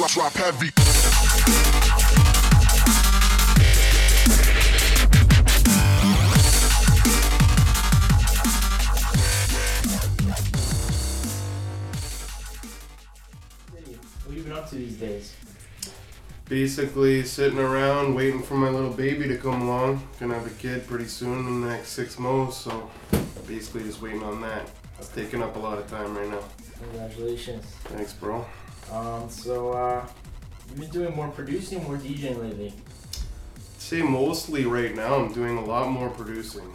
Drop heavy. What have you been up to these days? Basically sitting around waiting for my little baby to come along. Gonna have a kid pretty soon in the next 6 months, so basically just waiting on that. It's taking up a lot of time right now. Congratulations. Thanks, bro. You've been doing more producing, more DJing lately. I'd say mostly right now I'm doing a lot more producing.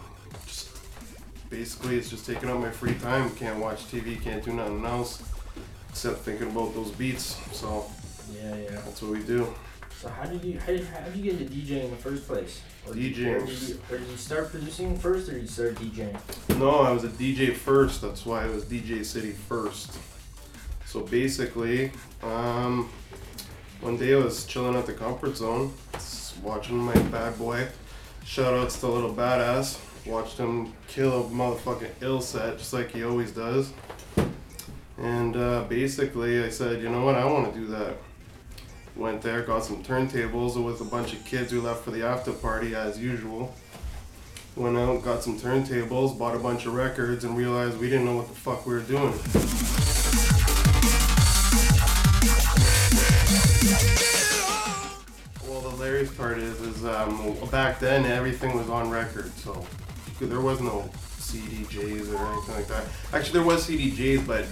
Basically it's just taking up my free time. Can't watch TV, can't do nothing else except thinking about those beats. So Yeah. that's what we do. So how did you get into DJing in the first place? DJing. Or did you start producing first, or did you start DJing? No, I was a DJ first. That's why I was DJ City first. So basically, one day I was chilling at the Comfort Zone, watching my bad boy. Shoutouts to Little Badass. Watched him kill a motherfucking ill set, just like he always does. And basically I said, you know what, I want to do that. Went there, got some turntables with a bunch of kids who left for the after party as usual. Went out, got some turntables, bought a bunch of records, and realized we didn't know what the fuck we were doing. Well, the hilarious part is back then everything was on record, so there was no CDJs or anything like that. Actually, there was CDJs, but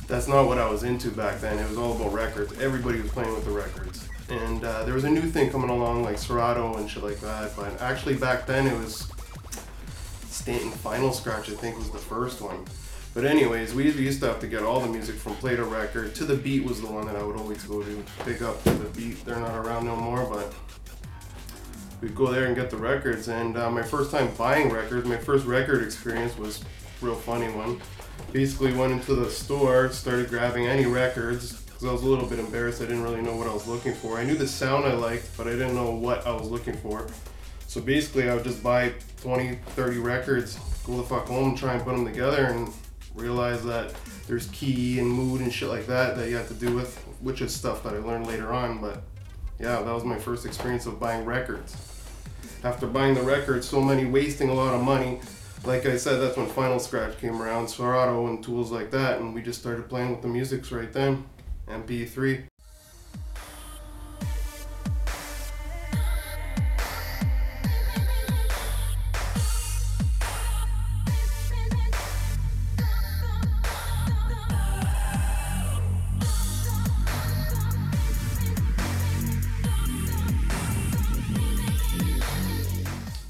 that's not what I was into back then. It was all about records. Everybody was playing with the records. And there was a new thing coming along like Serato and shit like that. But actually back then it was Stanton Final Scratch, I think was the first one. But anyways, we used to have to get all the music from Play to Record. To the Beat was the one that I would always go to. Pick up To the Beat. They're not around no more, but we'd go there and get the records. And my first time buying records, my first record experience was a real funny one. Basically went into the store, started grabbing any records, because I was a little bit embarrassed. I didn't really know what I was looking for. I knew the sound I liked, but I didn't know what I was looking for. So basically I would just buy 20, 30 records, go the fuck home, try and put them together, and realize that there's key and mood and shit like that you have to do with, which is stuff that I learned later on. But yeah, that was my first experience of buying records. After buying the records, wasting a lot of money, like I said, that's when Final Scratch came around, Serato and tools like that, and we just started playing with the musics right then. MP3.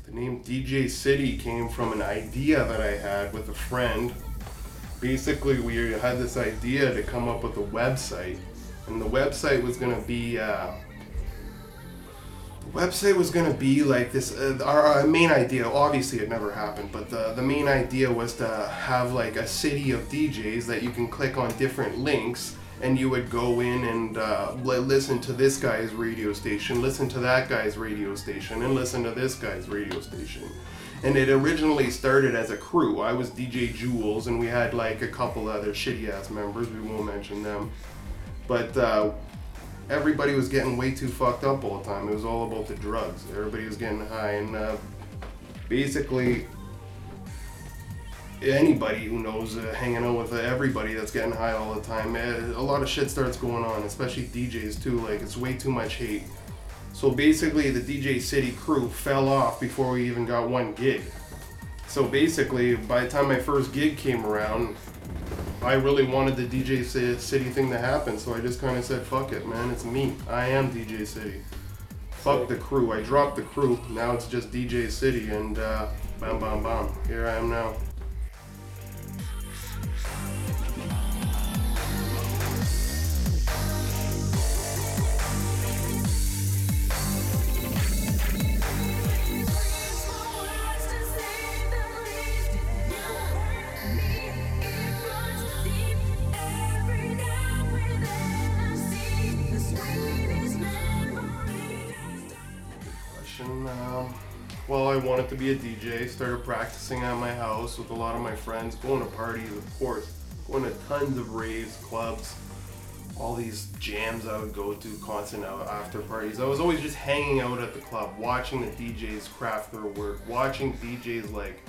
The name DJ City came from an idea that I had with a friend. Basically, we had this idea to come up with a website, and the website was gonna be like this. Our main idea, obviously, it never happened, but the main idea was to have like a city of DJs that you can click on different links, and you would go in and listen to this guy's radio station, listen to that guy's radio station, and listen to this guy's radio station. And it originally started as a crew. I was DJ Jules, and we had like a couple other shitty ass members, we won't mention them. But everybody was getting way too fucked up all the time. It was all about the drugs. Everybody was getting high, and basically anybody who knows hanging out with everybody that's getting high all the time, a lot of shit starts going on, especially DJs too. Like, it's way too much hate. So basically the DJ City crew fell off before we even got one gig. So basically, by the time my first gig came around, I really wanted the DJ City thing to happen, so I just kind of said, fuck it, man, it's me. I am DJ City. Fuck the crew. I dropped the crew. Now it's just DJ City and bam, bam, bam. Here I am now. Well, I wanted to be a DJ, started practicing at my house with a lot of my friends, going to parties, of course, going to tons of raves, clubs, all these jams I would go to, constant after parties. I was always just hanging out at the club, watching the DJs craft their work, watching DJs like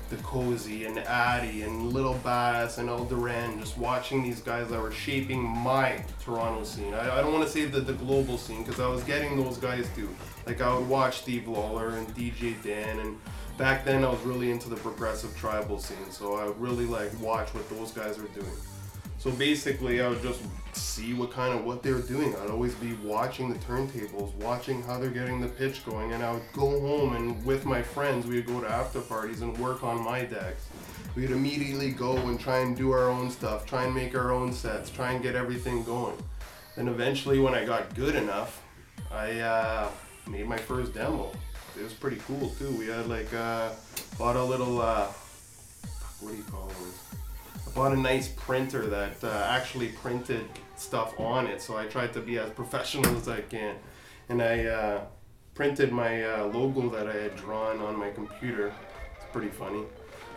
The Cozy and Addy and Little Bass and El Duran, just watching these guys that were shaping my Toronto scene. I don't want to say the global scene, because I was getting those guys too. Like, I would watch Steve Lawler and DJ Dan, and back then I was really into the progressive tribal scene, so I would really like watch what those guys were doing. So basically I would just see what they were doing. I'd always be watching the turntables, watching how they're getting the pitch going, and I would go home and with my friends we would go to after parties and work on my decks. We'd immediately go and try and do our own stuff, try and make our own sets, try and get everything going. Then eventually when I got good enough, I made my first demo. It was pretty cool too. We had like bought a little what do you call it? I bought a nice printer that actually printed stuff on it, so I tried to be as professional as I can, and I printed my logo that I had drawn on my computer. It's pretty funny.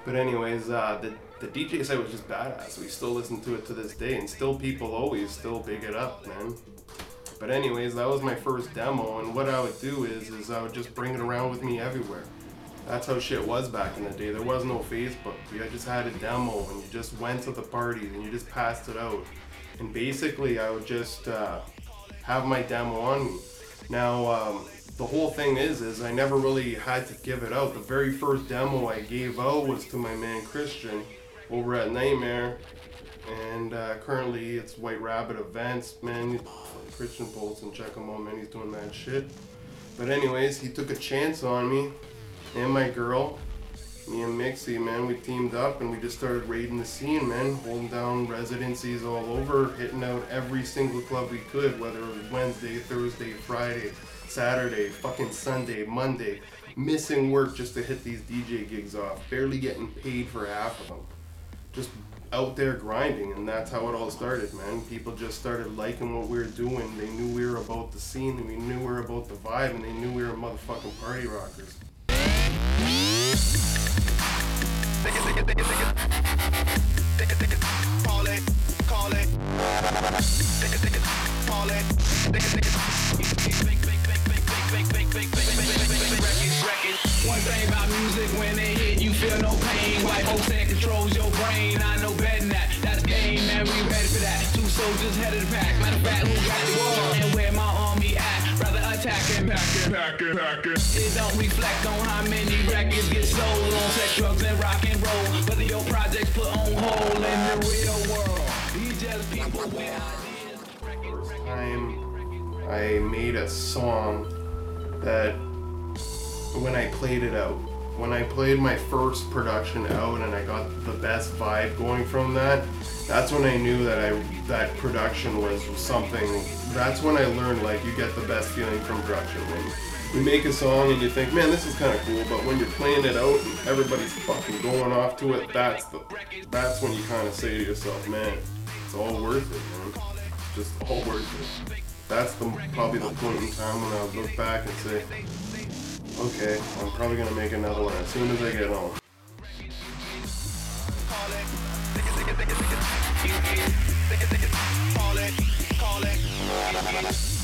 But anyways, the DJ set was just badass. We still listen to it to this day, and still people always still big it up, man. But anyways, that was my first demo, and what I would do is I would just bring it around with me everywhere. That's how shit was back in the day. There was no Facebook. You just had a demo, and you just went to the parties, and you just passed it out. And basically, I would just have my demo on me. Now, the whole thing is I never really had to give it out. The very first demo I gave out was to my man Christian over at Nightmare. And currently it's White Rabbit Events, man. Christian Bolton, check him out, man, he's doing that shit. But anyways, he took a chance on me and my girl, me and Mixie, man. We teamed up and we just started raiding the scene, man, holding down residencies all over, hitting out every single club we could, whether it was Wednesday, Thursday, Friday, Saturday, fucking Sunday, Monday, missing work just to hit these DJ gigs off, barely getting paid for half of them. Just out there grinding, and that's how it all started, man. People just started liking what we were doing. They knew we were about the scene, and we knew we were about the vibe, and they knew we were motherfucking party rockers. One thing about music, when they hit, you feel no pain. White folks that controls your brain. I know better than that. That's game, man. We ready for that. Two soldiers head of the pack. Matter of fact, who got the war? And where my army at? Rather attacking, packing. It don't reflect on how many records get sold on sex, drugs, and rock and roll. Whether your projects put on hold in the real world. These just people with ideas. First time I made a song that when I played it out, when I played my first production out and I got the best vibe going from that, that's when I knew that production was something. That's when I learned, like, you get the best feeling from production. When you make a song and you think, man, this is kind of cool, but when you're playing it out and everybody's fucking going off to it, that's when you kind of say to yourself, man, it's all worth it, man. Just all worth it. That's probably the point in time when I'll look back and say, okay, I'm probably gonna make another one as soon as I get home. Call it.